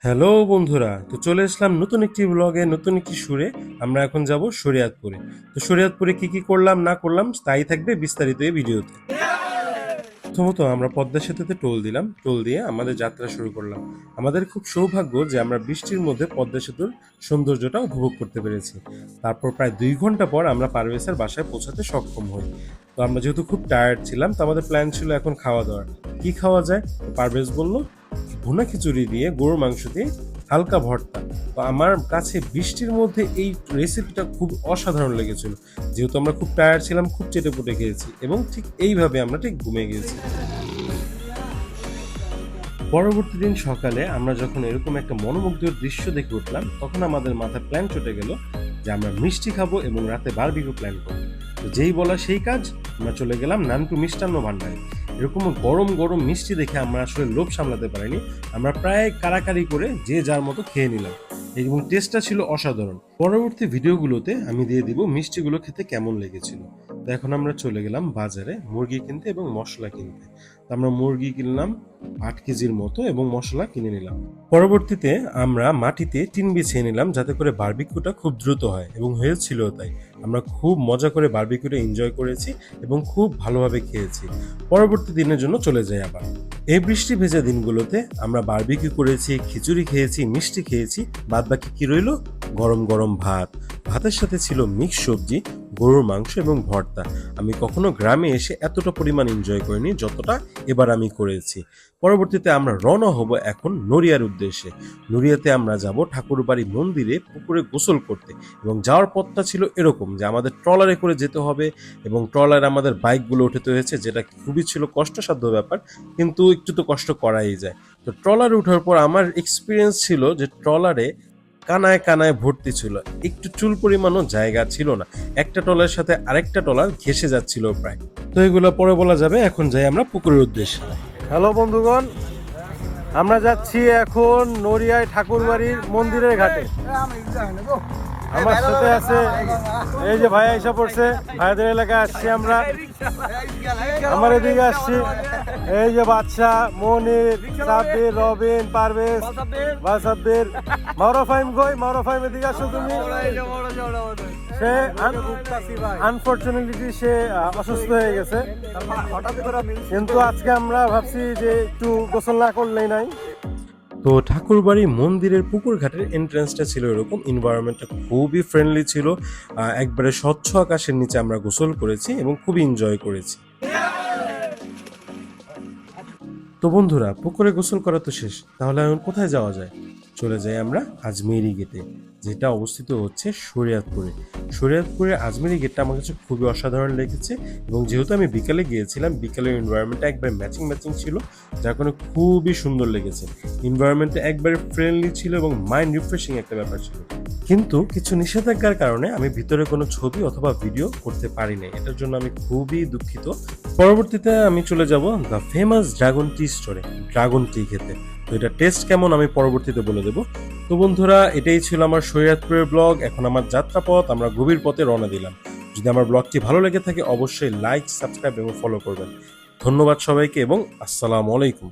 Hello বন্ধুরা, তো চলে আসলাম নতুন একটি ব্লগে, নতুন একটি সুরে। আমরা এখন যাব শরীয়তপুরে। তো শরীয়তপুরে কি কি করলাম না করলাম তাই থাকবে বিস্তারিত এই ভিডিওতে। প্রথমত আমরা পদ্মা সেতুতে টোল দিলাম, টোল দিয়ে আমাদের যাত্রা শুরু করলাম। আমাদের খুব সৌভাগ্য যে আমরা বৃষ্টির মধ্যে পদ্মা সেতুর সৌন্দর্যটা উপভোগ করতে পেরেছি। তারপর প্রায় 2 ঘন্টা পর আমরা পারভেজের বাসায় পৌঁছাতে সক্ষম হই। তো আমরা যেহেতু খুব টায়ার্ড ছিলাম, তো আমাদের প্ল্যান ছিল এখন খাওয়া দাওয়ার। কি খাওয়া যায়? পারভেজ বলল ভুনা খিচুড়ি দিয়ে গরুর মাংস দিয়ে হালকা ভর্তা। তো আমার কাছে বৃষ্টির মধ্যে এই রেসিপিটা খুব অসাধারণ লেগেছিল। যেহেতু আমরা খুব টায়ার্ড ছিলাম, খুব চেটেপুটে খেয়েছি এবং ঠিক এইভাবে আমরা ঠিক ঘুমিয়ে গিয়েছি। পরবর্তী দিন সকালে আমরা যখন এরকম একটা মনোমুগ্ধকর দৃশ্য দেখে উঠলাম, তখন আমাদের মাথায় প্ল্যান চটে গেল যে আমরা মিষ্টি খাবো এবং রাতে বারবিকিউ প্ল্যান করবো। তো যেই বলা সেই কাজ, আমরা চলে গেলাম নানটু মিষ্টান্ন ভান্ডারে। এরকম গরম গরম মিষ্টি দেখে আমরা আসলে লোভ সামলাতে পারিনি। আমরা প্রায় কারাকারি করে যে যার মতো খেয়ে নিলাম এবং টেস্টটা ছিল অসাধারণ। পরবর্তী ভিডিওগুলোতে আমি দিয়ে দিব মিষ্টিগুলো খেতে কেমন লেগেছিল। তো এখন আমরা চলে গেলাম বাজারে মুরগি কিনতে এবং মশলা কিনতে। তো আমরা মুরগি কিনলাম 8 কেজির মতো এবং মশলা কিনে নিলাম। পরবর্তীতে আমরা মাটিতে টিন বিছিয়ে নিলাম যাতে করে বারবিকিউটা খুব দ্রুত হয়, এবং হয়েছিল তাই। আমরা খুব মজা করে বারবিকিউটা এনজয় করেছি এবং খুব ভালোভাবে খেয়েছি। পরবর্তী দিনের জন্য চলে যাই আবার। এই বৃষ্টি ভেজা দিনগুলোতে আমরা বারবিকিউ করেছি, খিচুড়ি খেয়েছি, মিষ্টি খেয়েছি, বাদ বাকি কি রইল? গরম গরম ভাত। ভাতের সাথে ছিল মিক্স সবজি, গরুর মাংস এবং ভর্তা। আমি কখনো গ্রামে এসে এতটা পরিমাণ এনজয় করিনি যতটা এবার আমি করেছি। পরবর্তীতে আমরা রওনা হব এখন নড়িয়ার উদ্দেশ্যে। নড়িয়াতে আমরা যাব ঠাকুরবাড়ি মন্দিরে পুকুরে গোসল করতে, এবং যাওয়ার পথটা ছিল এরকম যে আমাদের ট্রলারে করে যেতে হবে এবং ট্রলারে আমাদের বাইকগুলো উঠাতে হয়েছে, যেটা খুবই ছিল কষ্টসাধ্য ব্যাপার, কিন্তু একটু তো কষ্ট করাই যায়। তো ট্রলারে ওঠার পর আমার এক্সপিরিয়েন্স ছিল যে ট্রলারে কানায় কানায় ভর্তি ছিল, একটু চুল পরিমাণও জায়গা ছিল না। একটা ট্রলারের সাথে আরেকটা ট্রলার ঘেঁষে যাচ্ছিল প্রায়। তো এগুলো পরে বলা যাবে, এখন যাই আমরা পুকুরের উদ্দেশ্যে। হ্যালো বন্ধুগণ, আমরা যাচ্ছি এখন নড়িয়ায় ঠাকুরবাড়ির মন্দিরের ঘাটে। আমার সাথে আছে এই যে ভাইয়া এসে পড়ছে, ভাইয়াদের এলাকায় আসছি আমরা। আমার এদিকে আসছি এই যে বাদশা, মনির, সাব্বির, রবিন, পারভেজ, সাব্বির, মাওরাফাইম কই? মাওরাফাইম এদিকে আসো তুমি। সে আনফরচুনেটলি সে অসুস্থ হয়ে গেছে, কিন্তু আজকে আমরা ভাবছি যে একটু গোসল না করলেই নাই। তো ঠাকুরবাড়ি মন্দিরের পুকুর ঘাটের এন্ট্রান্সটা ছিল এরকম, এনভায়রনমেন্টটা খুবই ফ্রেন্ডলি ছিল। একবারে স্বচ্ছ আকাশের নিচে আমরা গোসল করেছি এবং খুবই এনজয় করেছি। তো বন্ধুরা, পুকুরে গোসল করা তো শেষ, তাহলে এখন কোথায় যাওয়া যায়? চলে যাই আমরা আজমেরি গেটে, যেটা অবস্থিত হচ্ছে শরীয়তপুরে। শরীয়তপুরের আজমেরি গেটটা আমার কাছে খুবই অসাধারণ লেগেছে, এবং যেহেতু আমি বিকালে গিয়েছিলাম, বিকালের এনভায়রনমেন্টটা একবার ম্যাচিং ছিল, যার কারণে খুবই সুন্দর লেগেছে। এনভায়রনমেন্টটা একবারে ফ্রেন্ডলি ছিল এবং মাইন্ড রিফ্রেশিং একটা ব্যাপার ছিল। কিন্তু কিছু নিষেধাজ্ঞার কারণে আমি ভিতরে কোনো ছবি অথবা ভিডিও করতে পারি নাই, এটার জন্য আমি খুবই দুঃখিত। পরবর্তীতে আমি চলে যাব দ্য ফেমাস ড্রাগন টি স্টোরে, ড্রাগন টি খেতে। তো এটা টেস্ট কেমন আমি পরবর্তীতে বলে দেবো। তো বন্ধুরা, এটাই ছিল আমার শরীয়তপুরের ব্লগ। এখন আমার যাত্রাপথ, আমরা গভীর পথে রওনা দিলাম। যদি আমার ব্লগটি ভালো লেগে থাকে অবশ্যই লাইক, সাবস্ক্রাইব এবং ফলো করবেন। ধন্যবাদ সবাইকে এবং আসসালামু আলাইকুম।